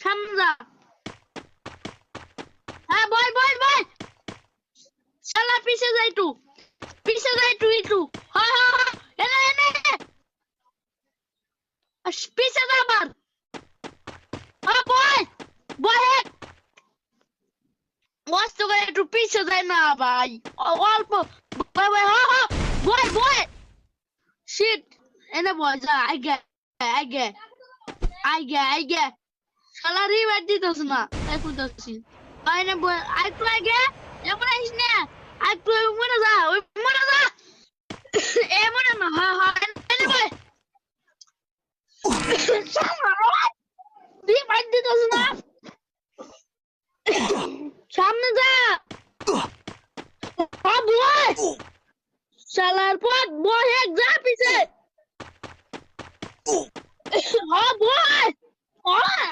সামনে যা। হ্যাঁ বল বল বল। শালা পিছে যা একটু, পিছে যা একটু একটু। হ্যাঁ হ্যাঁ হ্যাঁ, এনে এনে পিছে যা আবার। হ্যাঁ বল বল। কষ্ট করে একটু পিছে যায় না ভাই, অল্প। বল বল, হ্যাঁ হ্যাঁ বল বল। শিট, এনে বল যা। আগে আগে আগে আগে। শালা রিভাইভ দিতেছ না, তাই কইতাছি। আইনে বল আইতো আগে। এমন আইস না, আইতো মরে যা, ওই মরে যা। এ মরে না, হ্যাঁ হ্যাঁ এনে বল। রিভাইভ দিতেছ না, সামনে যা। হ্যাঁ বল। শালার পথ বল, এক যা পিছে। হ্যাঁ বল। হ্যাঁ